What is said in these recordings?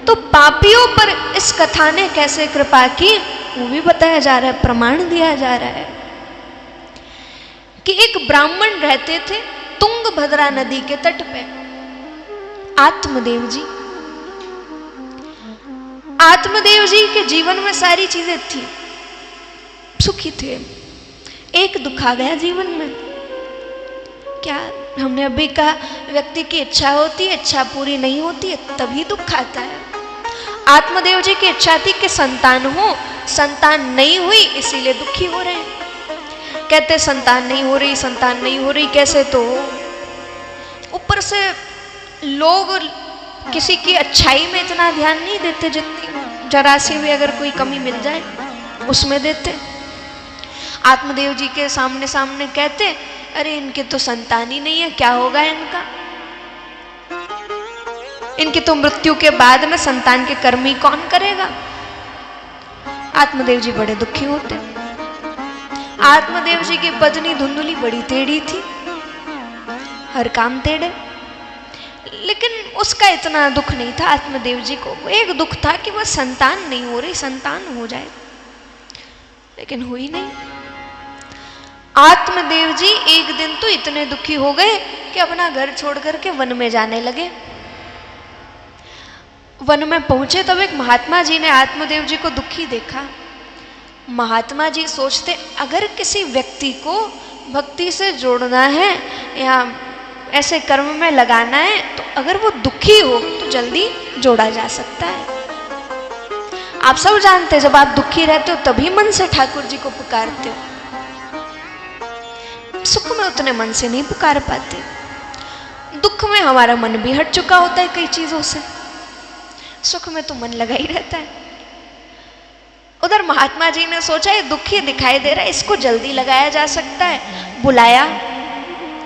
तो पापियों पर इस कथा ने कैसे कृपा की वो भी बताया जा रहा है, प्रमाण दिया जा रहा है कि एक ब्राह्मण रहते थे तुंगभद्रा नदी के तट पे, आत्मदेव जी। आत्मदेव जी के जीवन में सारी चीजें थी, सुखी थे। एक दुख आ गया जीवन में। क्या हमने अभी कहा, व्यक्ति की इच्छा होती है, इच्छा पूरी नहीं होती है तभी दुख आता है। आत्मदेव जी की इच्छा थी कि संतान हो, संतान नहीं हुई इसीलिए दुखी हो रहे हैं। कहते संतान नहीं हो रही, संतान नहीं हो रही, कैसे तो ऊपर से लोग किसी की अच्छाई में इतना ध्यान नहीं देते जितनी जरा सी भी अगर कोई कमी मिल जाए उसमें देते। आत्मदेव जी के सामने सामने कहते, अरे इनके तो संतान ही नहीं है, क्या होगा इनका, इनकी तो मृत्यु के बाद में संतान के कर्म ही कौन करेगा। आत्मदेव जी बड़े दुखी होते। आत्मदेव जी की पत्नी धुंधुली बड़ी टेढ़ी थी, हर काम टेढ़े, लेकिन उसका इतना दुख नहीं था आत्मदेव जी को। एक दुख था कि वह संतान नहीं हो रही, संतान हो जाए, लेकिन हुई नहीं। आत्मदेव जी एक दिन तो इतने दुखी हो गए कि अपना घर छोड़ करके वन में जाने लगे। वन में पहुंचे तब एक महात्मा जी ने आत्मदेव जी को दुखी देखा। महात्मा जी सोचते, अगर किसी व्यक्ति को भक्ति से जोड़ना है या ऐसे कर्म में लगाना है तो अगर वो दुखी हो तो जल्दी जोड़ा जा सकता है। आप सब जानते हैं जब आप दुखी रहते हो तभी मन से ठाकुर जी को पुकारते हो, सुख में उतने मन से नहीं पुकार पाते। दुख में हमारा मन भी हट चुका होता है कई चीजों से, सुख में तो मन लगा ही रहता है। उधर महात्मा जी ने सोचा ये दुखी दिखाई दे रहा है, इसको जल्दी लगाया जा सकता है। बुलाया,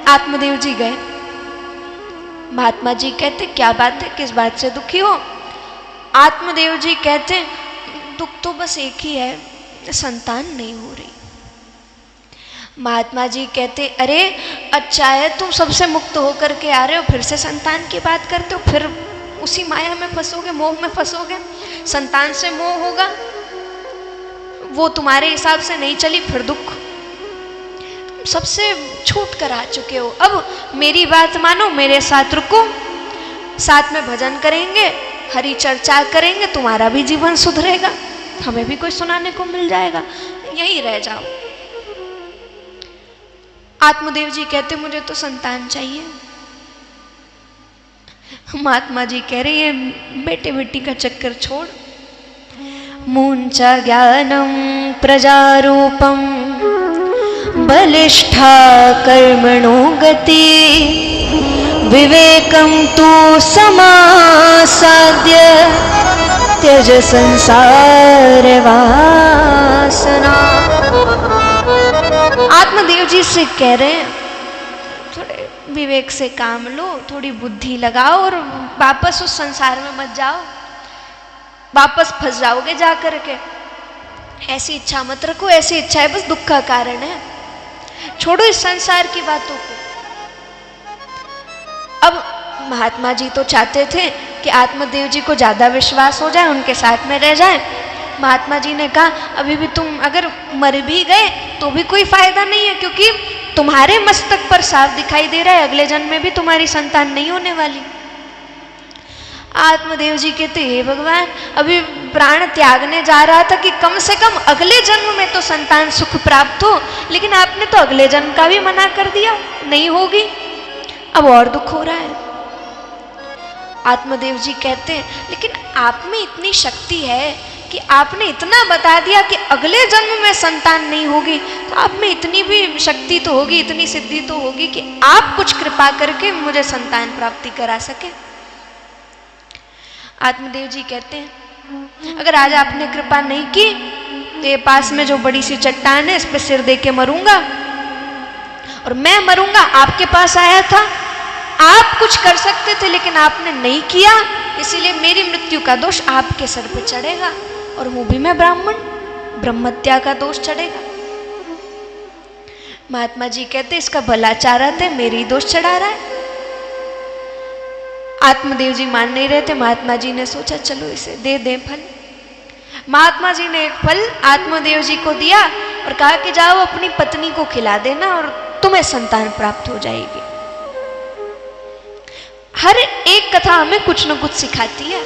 आत्मदेव जी गए। महात्मा जी कहते, क्या बात है, किस बात से दुखी हो। आत्मदेव जी कहते, दुख तो बस एक ही है, संतान नहीं हो रही। महात्मा जी कहते, अरे अच्छा है तुम सबसे मुक्त होकर के आ रहे हो, फिर से संतान की बात करते हो, फिर उसी माया में फंसोगे, मोह में फंसोगे। संतान से मोह होगा, वो तुम्हारे हिसाब से नहीं चली, फिर दुख। सबसे छूट कर आ चुके हो, अब मेरी बात मानो, मेरे साथ रुको, साथ में भजन करेंगे, हरि चर्चा करेंगे, तुम्हारा भी जीवन सुधरेगा, हमें भी कोई सुनाने को मिल जाएगा, यहीं रह जाओ। आत्मदेव जी कहते, मुझे तो संतान चाहिए। महात्मा जी कह रहे हैं, बेटे बेटी का चक्कर छोड़, मुंचा ज्ञानम प्रजारूपम बलिष्ठा कर्मणो गति विवेकम तु समासाद्य त्यज संसार वासना। आत्मदेव जी से कह रहे हैं, थोड़े विवेक से काम लो, थोड़ी बुद्धि लगाओ और वापस उस संसार में मत जाओ, वापस फंस जाओगे जा करके। ऐसी इच्छा मत रखो, ऐसी इच्छा है बस दुख का कारण है, छोड़ो इस संसार की बातों को। अब महात्मा जी तो चाहते थे कि आत्मदेव जी को ज्यादा विश्वास हो जाए, उनके साथ में रह जाए। महात्मा जी ने कहा, अभी भी तुम अगर मर भी गए तो भी कोई फायदा नहीं है, क्योंकि तुम्हारे मस्तक पर साफ दिखाई दे रहा है अगले जन्म में भी तुम्हारी संतान नहीं होने वाली। आत्मदेव जी कहते, हे भगवान, अभी प्राण त्यागने जा रहा था कि कम से कम अगले जन्म में तो संतान सुख प्राप्त हो, लेकिन आपने तो अगले जन्म का भी मना कर दिया, नहीं होगी। अब और दुख हो रहा है। आत्मदेव जी कहते हैं, लेकिन आप में इतनी शक्ति है कि आपने इतना बता दिया कि अगले जन्म में संतान नहीं होगी, तो आप में इतनी भी शक्ति तो होगी, इतनी सिद्धि तो होगी कि आप कुछ कृपा करके मुझे संतान प्राप्ति करा सके। आत्मदेव जी कहते हैं, अगर आज आपने कृपा नहीं की तो ये पास में जो बड़ी सी चट्टान है इस पे सिर दे के मरूंगा, और मैं मरूंगा। आपके पास आया था, आप कुछ कर सकते थे लेकिन आपने नहीं किया, इसीलिए मेरी मृत्यु का दोष आपके सर पे चढ़ेगा, और वो भी मैं ब्राह्मण, ब्रह्मत्या का दोष चढ़ेगा। महात्मा जी कहते, इसका भला चाह रहा था, मेरी दोष चढ़ा रहा है। आत्मदेव जी मान नहीं रहे थे। महात्मा जी ने सोचा चलो इसे दे दें फल। महात्मा जी ने एक फल आत्मदेव जी को दिया और कहा कि जाओ अपनी पत्नी को खिला देना और तुम्हें संतान प्राप्त हो जाएगी। हर एक कथा हमें कुछ न कुछ सिखाती है,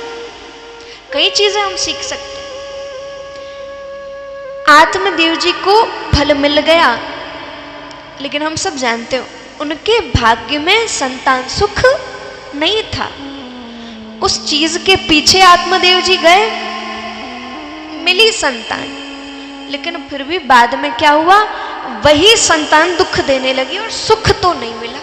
कई चीजें हम सीख सकते हैं। आत्मदेव जी को फल मिल गया, लेकिन हम सब जानते हो उनके भाग्य में संतान सुख नहीं था। उस चीज के पीछे आत्मदेव जी गए, मिली संतान, लेकिन फिर भी बाद में क्या हुआ, वही संतान दुख देने लगी और सुख तो नहीं मिला।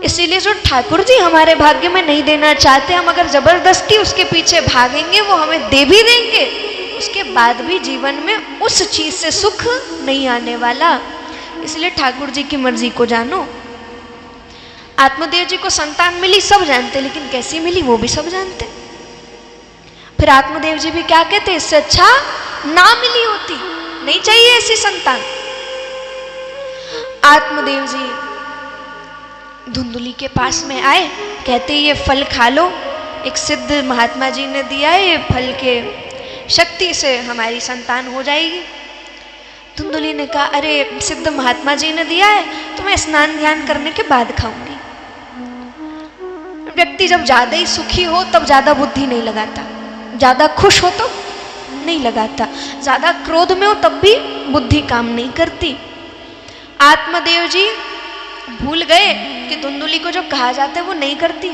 इसीलिए जो ठाकुर जी हमारे भाग्य में नहीं देना चाहते, हम अगर जबरदस्ती उसके पीछे भागेंगे वो हमें दे भी देंगे, उसके बाद भी जीवन में उस चीज से सुख नहीं आने वाला। इसलिए ठाकुर जी की मर्जी को जानो। आत्मदेव जी को संतान मिली सब जानते, लेकिन कैसी मिली वो भी सब जानते। फिर आत्मदेव जी भी क्या कहते, इससे अच्छा ना मिली होती, नहीं चाहिए ऐसी संतान। आत्मदेव जी धुंधुली के पास में आए, कहते ये फल खा लो, एक सिद्ध महात्मा जी ने दिया है, ये फल के शक्ति से हमारी संतान हो जाएगी। धुंधुली ने कहा अरे सिद्ध महात्मा जी ने दिया है तो मैं स्नान ध्यान करने के बाद खाऊंगी। व्यक्ति जब ज्यादा ही सुखी हो तब ज्यादा बुद्धि नहीं लगाता, ज्यादा खुश हो तो नहीं लगाता, ज्यादा क्रोध में हो तब भी बुद्धि काम नहीं करती। आत्मदेव जी भूल गए कि धुंधुली को जो कहा जाता है वो नहीं करती।